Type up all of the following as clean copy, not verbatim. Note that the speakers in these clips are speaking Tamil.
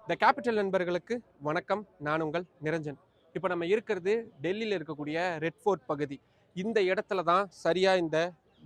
த கேபிட்டல் நண்பர்களுக்கு வணக்கம். நான் உங்கள் நிரஞ்சன். இப்போ நம்ம இருக்கிறது டெல்லியில் இருக்கக்கூடிய ரெட் ஃபோர்ட் பகுதி. இந்த இடத்துல தான் சரியாக இந்த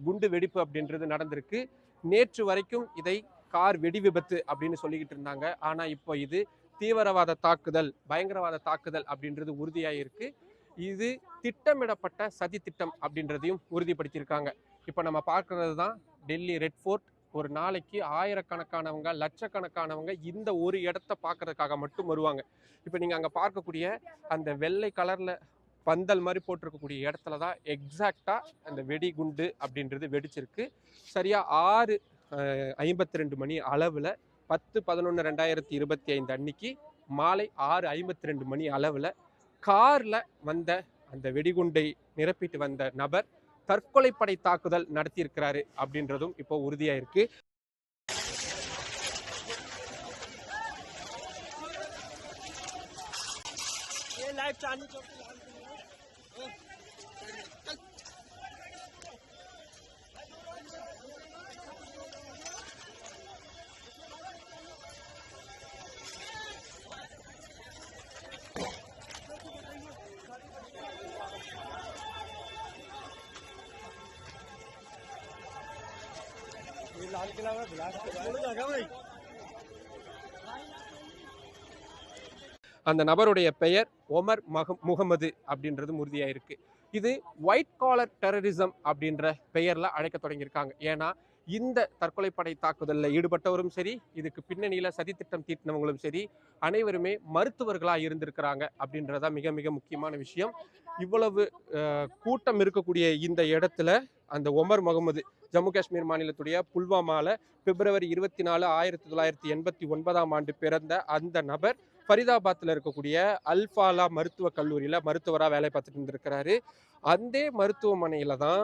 குண்டு வெடிப்பு அப்படின்றது நடந்திருக்கு. நேற்று வரைக்கும் இதை கார் வெடி விபத்து அப்படின்னு சொல்லிக்கிட்டு இருந்தாங்க. ஆனால் இப்போ இது தீவிரவாத தாக்குதல், பயங்கரவாத தாக்குதல் அப்படின்றது உறுதியாயிருக்கு. இது திட்டமிடப்பட்ட சதி திட்டம் அப்படின்றதையும் உறுதிப்படுத்தியிருக்காங்க. இப்போ நம்ம பார்க்கறது தான் டெல்லி ரெட் ஃபோர்ட். ஒரு நாளைக்கு ஆயிரக்கணக்கானவங்க, லட்சக்கணக்கானவங்க இந்த ஒரு இடத்த பார்க்கறதுக்காக மட்டும் வருவாங்க. இப்போ நீங்கள் அங்கே பார்க்கக்கூடிய அந்த வெள்ளை கலரில் பந்தல் மாதிரி போட்டிருக்கக்கூடிய இடத்துல தான் எக்ஸாக்டாக அந்த வெடிகுண்டு அப்படின்றது வெடிச்சிருக்கு. சரியாக 6:52 மணி அளவில் 10/11/2025 அன்னைக்கு மாலை 6:52 மணி அளவில் காரில் வந்த அந்த வெடிகுண்டை நிரப்பிட்டு வந்த நபர் தற்கொலைப்படை தாக்குதல் நடத்தியிருக்கிறாரு அப்படின்றதும் இப்போ உறுதியா இருக்கு. அந்த நபருடைய பெயர் ஒமர் முகமது அப்படின்றது உறுதியாயிருக்கு. இது ஒயிட் காலர் டெரரிசம் அப்படின்ற பெயர்ல அழைக்க தொடங்கியிருக்காங்க. ஏன்னா இந்த தற்கொலைப்படை தாக்குதலில் ஈடுபட்டவரும் சரி, இதுக்கு பின்னணியில சதி திட்டம் தீட்டினவங்களும் சரி, அனைவருமே மருத்துவர்களா இருந்திருக்கிறாங்க அப்படின்றதா மிக மிக முக்கியமான விஷயம். இவ்வளவு கூட்டம் இருக்கக்கூடிய இந்த இடத்துல அந்த ஒமர் முகமது ஜம்மு காஷ்மீர் மாநிலத்துடைய புல்வாமால பிப்ரவரி 24, 1989 பிறந்த அந்த நபர் ஃபரிதாபாத்தில் இருக்கக்கூடிய அல்ஃபாலா மருத்துவக் கல்லூரியில் மருத்துவராக வேலை பார்த்துட்டு இருந்திருக்கிறாரு. அந்த மருத்துவமனையில் தான்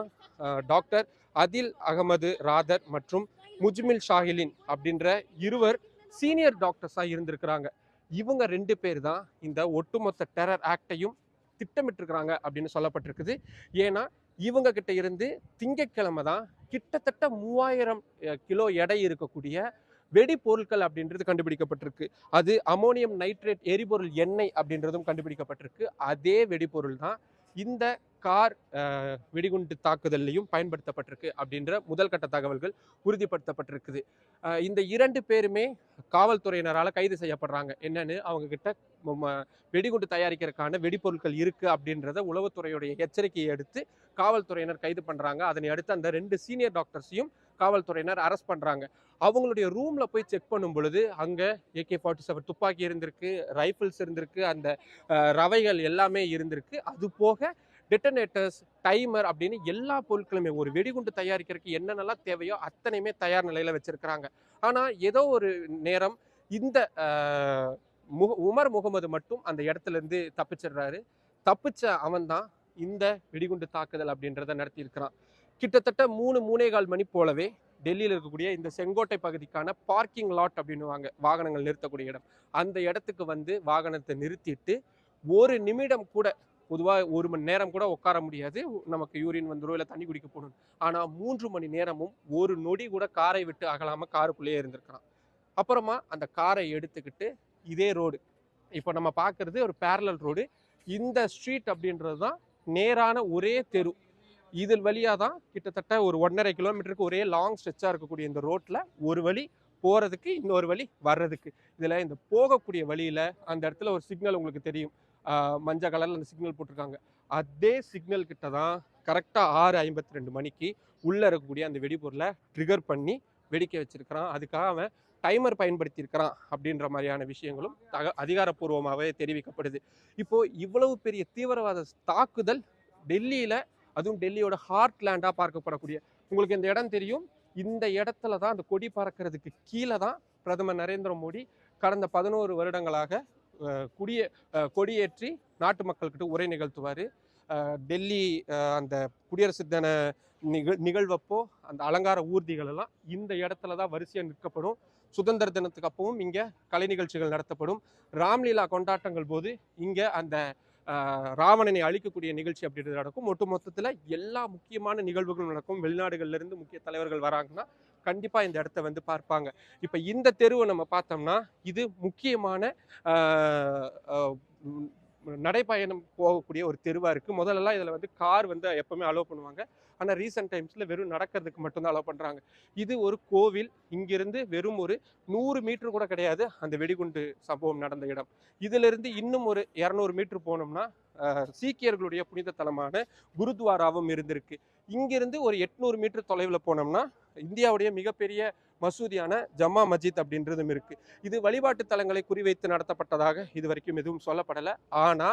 டாக்டர் அதில் அகமது ராதர் மற்றும் முஜ்மில் ஷாஹிலின் அப்படின்ற இருவர் சீனியர் டாக்டர்ஸாக இருந்திருக்கிறாங்க. இவங்க 2 பேர் தான் இந்த ஒட்டுமொத்த டெரர் ஆக்டையும் திட்டமிட்டிருக்கிறாங்க அப்படின்னு சொல்லப்பட்டிருக்குது. ஏன்னா இவங்க கிட்ட இருந்து திங்கட்கிழமை தான் கிட்டத்தட்ட 3000 கிலோ எடை இருக்கக்கூடிய வெடிபொருட்கள் அப்படின்றது கண்டுபிடிக்கப்பட்டிருக்கு. அது அமோனியம் நைட்ரேட் எரிபொருள் எண்ணெய் அப்படின்றதும் கண்டுபிடிக்கப்பட்டிருக்கு. அதே வெடிபொருள் தான் இந்த கார் வெடிகுண்டு தாக்குதல்லையும் பயன்படுத்தப்பட்டிருக்கு அப்படின்ற முதல் கட்ட தகவல்கள் உறுதிப்படுத்தப்பட்டிருக்குது. இந்த 2 பேருமே காவல்துறையினரால் கைது செய்யப்படுறாங்க. என்னன்னு அவங்க கிட்ட வெடிகுண்டு தயாரிக்கிறதுக்கான வெடிப்பொருட்கள் இருக்கு அப்படின்றத உளவுத்துறையுடைய எச்சரிக்கையை எடுத்து காவல்துறையினர் கைது பண்றாங்க. அதனை அடுத்து அந்த 2 சீனியர் டாக்டர்ஸையும் காவல்துறையினர் அரெஸ்ட் பண்றாங்க. அவங்களுடைய ரூம்ல போய் செக் பண்ணும் பொழுது அங்க AK-47 துப்பாக்கி இருந்திருக்கு, ரைபிள்ஸ் இருந்திருக்கு, அந்த ரவைகள் எல்லாமே இருந்திருக்கு. அது போக டெட்டனேட்டர்ஸ், டைமர் அப்படின்னு எல்லா பொருட்களுமே ஒரு வெடிகுண்டு தயாரிக்கிறதுக்கு என்னென்னலாம் தேவையோ அத்தனையுமே தயார் நிலையில வச்சிருக்கிறாங்க. ஆனா ஏதோ ஒரு நேரம் இந்த உமர் முகமது மட்டும் அந்த இடத்துல இருந்து தப்பிச்சிடுறாரு. தப்பிச்ச அவன் தான் இந்த வெடிகுண்டு தாக்குதல் அப்படின்றத நடத்தி இருக்கிறான். கிட்டத்தட்ட 3-3.25 மணி போலவே டெல்லியில் இருக்கக்கூடிய இந்த செங்கோட்டை பகுதிக்கான பார்க்கிங் லாட் அப்படின்னுவாங்க, வாகனங்கள் நிறுத்தக்கூடிய இடம். அந்த இடத்துக்கு வந்து வாகனத்தை நிறுத்திட்டு ஒரு நிமிடம் கூட, பொதுவாக 1 மணி நேரம் கூட உட்கார முடியாது, நமக்கு யூரின் வந்துடும் இல்லை தண்ணி குடிக்க போகணும். ஆனால் 3 மணி நேரமும் ஒரு நொடி கூட காரை விட்டு அகலாமல் காருக்குள்ளேயே இருந்திருக்கிறான். அப்புறமா அந்த காரை எடுத்துக்கிட்டு இதே ரோடு, இப்போ நம்ம பார்க்கறது ஒரு பேரலல் ரோடு. இந்த ஸ்ட்ரீட் அப்படின்றது தான் நேரான ஒரே தெரு. இதில் வழியாக தான் கிட்டத்தட்ட ஒரு 1.5 கிலோமீட்டருக்கு ஒரே லாங் ஸ்ட்ரெச்சாக இருக்கக்கூடிய இந்த ரோட்டில் ஒரு வழி போகிறதுக்கு, இன்னொரு வழி வர்றதுக்கு. இதில் இந்த போகக்கூடிய வழியில் அந்த இடத்துல ஒரு சிக்னல் உங்களுக்கு தெரியும், மஞ்சள் கலரில் அந்த சிக்னல் போட்டிருக்காங்க. அதே சிக்னல் கிட்ட தான் கரெக்டாக 6:52 மணிக்கு உள்ளே இருக்கக்கூடிய அந்த வெடிபொருளை ட்ரிகர் பண்ணி வெடிக்க வச்சிருக்கிறான். அதுக்காக அவன் டைமர் பயன்படுத்தியிருக்கிறான் அப்படின்ற மாதிரியான விஷயங்களும் அதிகாரப்பூர்வமாகவே தெரிவிக்கப்படுது. இப்போ இவ்வளவு பெரிய தீவிரவாத தாக்குதல் டெல்லியில், அதுவும் டெல்லியோட ஹார்ட் லேண்டாக பார்க்கப்படக்கூடிய, உங்களுக்கு இந்த இடம் தெரியும், இந்த இடத்துல தான் அந்த கொடி பறக்கிறதுக்கு கீழே தான் பிரதமர் நரேந்திர மோடி கடந்த 11 வருடங்களாக கொடியேற்றி நாட்டு மக்கள்கிட்ட உரை நிகழ்த்துவார். டெல்லி அந்த குடியரசு தின நிகழ்வப்போ அந்த அலங்கார ஊர்திகள் எல்லாம் இந்த இடத்துல தான் வரிசையாக நிற்கப்படும். சுதந்திர தினத்துக்கு அப்பவும் இங்கே கலை நிகழ்ச்சிகள் நடத்தப்படும். ராம்லீலா கொண்டாட்டங்கள் போது இங்கே அந்த ராவணனை அழிக்கக்கூடிய நிகழ்ச்சி அப்படின்றது நடக்கும். ஒட்டு மொத்தத்தில் எல்லா முக்கியமான நிகழ்வுகளும் நடக்கும். வெளிநாடுகள்ல இருந்து முக்கிய தலைவர்கள் வராங்கன்னா கண்டிப்பா இந்த இடத்த வந்து பார்ப்பாங்க. இப்ப இந்த தெருவை நம்ம பார்த்தோம்னா இது முக்கியமான ஆஹ் ஆஹ் உம் நடைப்பயணம் போகக்கூடிய ஒரு தெருவா இருக்கு. முதல்லலாம் இதுல வந்து கார் வந்து எப்பவுமே அலோவ் பண்ணுவாங்க. ஆனா ரீசெண்ட் டைம்ஸ்ல வெறும் நடக்கிறதுக்கு மட்டும்தான் அலோவ் பண்றாங்க. இது ஒரு கோவில். இங்கிருந்து வெறும் ஒரு 100 மீட்டர் கூட கிடையாது அந்த வெடிகுண்டு சம்பவம் நடந்த இடம். இதுல இருந்து இன்னும் ஒரு 200 மீட்டர் போனோம்னா சீக்கியர்களுடைய புனித தலமான குருத்வாராவும் இருந்திருக்கு. இங்கிருந்து ஒரு 800 மீட்டர் தொலைவில் போனோம்னா இந்தியாவுடைய மிகப்பெரிய மசூதியான ஜம்மா மஸ்ஜித் அப்படின்றதும் இருக்கு. இது வழிபாட்டு தலங்களை குறிவைத்து நடத்தப்பட்டதாக இதுவரைக்கும் எதுவும் சொல்லப்படலை. ஆனா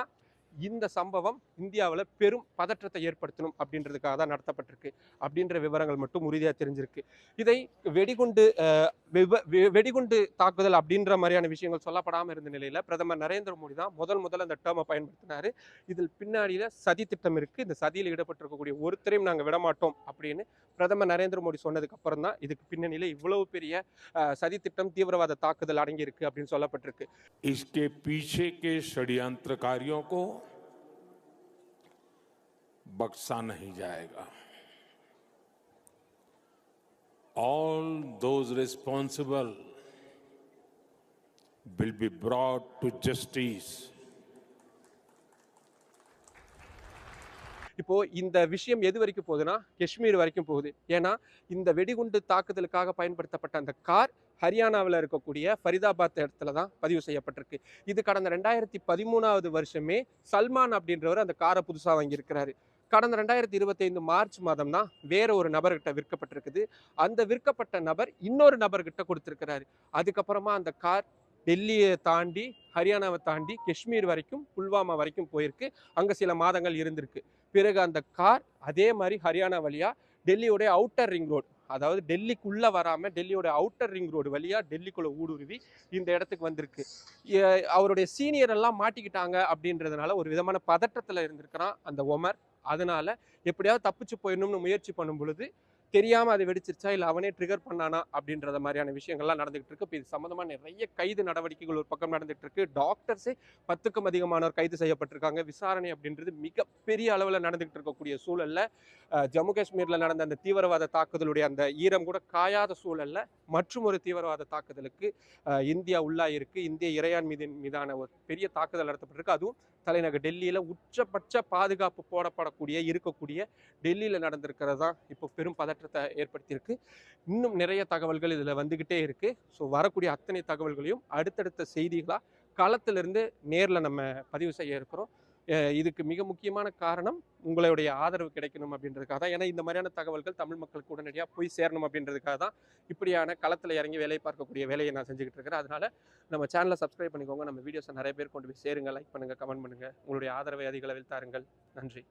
இந்த சம்பவம் இந்தியாவில் பெரும் பதற்றத்தை ஏற்படுத்தணும் அப்படின்றதுக்காக தான் நடத்தப்பட்டிருக்கு அப்படின்ற விவரங்கள் மட்டும் உறுதியாக தெரிஞ்சிருக்கு. இதை வெடிகுண்டு வெடிகுண்டு தாக்குதல் அப்படின்ற மாதிரியான விஷயங்கள் சொல்லப்படாமல் இருந்த நிலையில் பிரதமர் நரேந்திர மோடி தான் முதல்ல அந்த டேர்மை பயன்படுத்தினாரு. இதில் பின்னாடியில் சதி திட்டம் இருக்கு. இந்த சதியில் ஈடுபட்டிருக்கக்கூடிய ஒருத்தரையும் நாங்கள் விடமாட்டோம் அப்படின்னு பிரதமர் நரேந்திர மோடி சொன்னதுக்கு அப்புறம் தான் இதுக்கு பின்னணியில் இவ்வளவு பெரிய சதி திட்டம் தீவிரவாத தாக்குதல் அடங்கியிருக்கு அப்படின்னு சொல்லப்பட்டிருக்கு. इसके पीछे के षड्यंत्रकारियों को बख्शा नहीं जाएगा. All those responsible will be brought to justice. இப்போ இந்த விஷயம் எது வரைக்கும் போகுதுன்னா காஷ்மீர் வரைக்கும் போகுது. ஏன்னா இந்த வெடிகுண்டு தாக்குதலுக்காக பயன்படுத்தப்பட்ட அந்த கார் ஹரியானாவில் இருக்கக்கூடிய ஃபரிதாபாத் இடத்துல தான் பதிவு செய்யப்பட்டிருக்கு. இது கடந்த 2013 வருஷமே சல்மான் அப்படின்றவர் அந்த காரை புதுசாக வாங்கியிருக்கிறாரு. கடந்த 2025 மார்ச் மாதம் தான் வேற ஒரு நபர்கிட்ட விற்கப்பட்டிருக்குது. அந்த விற்கப்பட்ட நபர் இன்னொரு நபர்கிட்ட கொடுத்திருக்கிறாரு. அதுக்கப்புறமா அந்த கார் டெல்லியை தாண்டி ஹரியானாவை தாண்டி காஷ்மீர் வரைக்கும் புல்வாமா வரைக்கும் போயிருக்கு. அங்கே சில மாதங்கள் இருந்திருக்கு. பிறகு அந்த கார் அதே மாதிரி ஹரியானா வழியா டெல்லியோடைய அவுட்டர் ரிங் ரோடு, அதாவது டெல்லிக்குள்ள வராம டெல்லியோட அவுட்டர் ரிங் ரோடு வழியா டெல்லிக்குள்ள ஊடுருவி இந்த இடத்துக்கு வந்திருக்கு. அவருடைய சீனியர் எல்லாம் மாட்டிக்கிட்டாங்க அப்படின்றதுனால ஒரு விதமான பதற்றத்துல இருந்திருக்கிறான் அந்த ஒமர். அதனால எப்படியாவது தப்பிச்சு போயிடணும்னு முயற்சி பண்ணும் பொழுது தெரியாம அது வெடிச்சிருச்சா இல்லை அவனே ட்ரிகர் பண்ணானா அப்படின்றத மாதிரியான விஷயங்கள்லாம் நடந்துகிட்டு இருக்கு. இப்போ இது சம்பந்தமா நிறைய கைது நடவடிக்கைகள் ஒரு பக்கம் நடந்துட்டு இருக்கு. டாக்டர்ஸே 10க்கும் அதிகமானோர் கைது செய்யப்பட்டிருக்காங்க. விசாரணை அப்படின்றது மிகப்பெரிய அளவில் நடந்துகிட்டு இருக்கக்கூடிய சூழல்ல ஜம்மு காஷ்மீர்ல நடந்த அந்த தீவிரவாத தாக்குதலுடைய அந்த ஈரம் கூட காயாத சூழல்ல மற்றும் ஒரு தீவிரவாத தாக்குதலுக்கு இந்தியா உள்ளாயிருக்கு. இந்திய இறையான் மீதான ஒரு பெரிய தாக்குதல் நடத்தப்பட்டிருக்கு. அதுவும் தலைநகர் டெல்லியில உச்சபட்ச பாதுகாப்பு போடப்படக்கூடிய இருக்கக்கூடிய டெல்லியில நடந்திருக்கிறது தான் இப்போ பெரும் பதற்றத்தை ஏற்படுத்தியிருக்கு. இன்னும் நிறைய தகவல்கள் இதுல வந்துகிட்டே இருக்கு. ஸோ வரக்கூடிய அத்தனை தகவல்களையும் அடுத்தடுத்த செய்திகளா களத்திலிருந்து நேர்ல நம்ம பதிவு செய்ய இருக்கிறோம். இதுக்கு மிக முக்கியமான காரணம் உங்களுடைய ஆதரவு கிடைக்கணும் அப்படின்றதுக்காக தான். ஏன்னா இந்த மாதிரியான தகவல்கள் தமிழ் மக்களுக்கு உடனடியாக போய் சேரணும் அப்படின்றதுக்காக தான் இப்படியான களத்தில் இறங்கி வேலை பார்க்கக்கூடிய வேலையை நான் செஞ்சுக்கிட்டு இருக்கிறேன். அதனால நம்ம சேனலை சப்ஸ்கிரைப் பண்ணிக்கோங்க. நம்ம வீடியோஸை நிறைய பேர் கொண்டு போய் சேருங்க. லைக் பண்ணுங்க, கமெண்ட் பண்ணுங்க. உங்களுடைய ஆதரவை அதிக அளவில் தாருங்கள். நன்றி.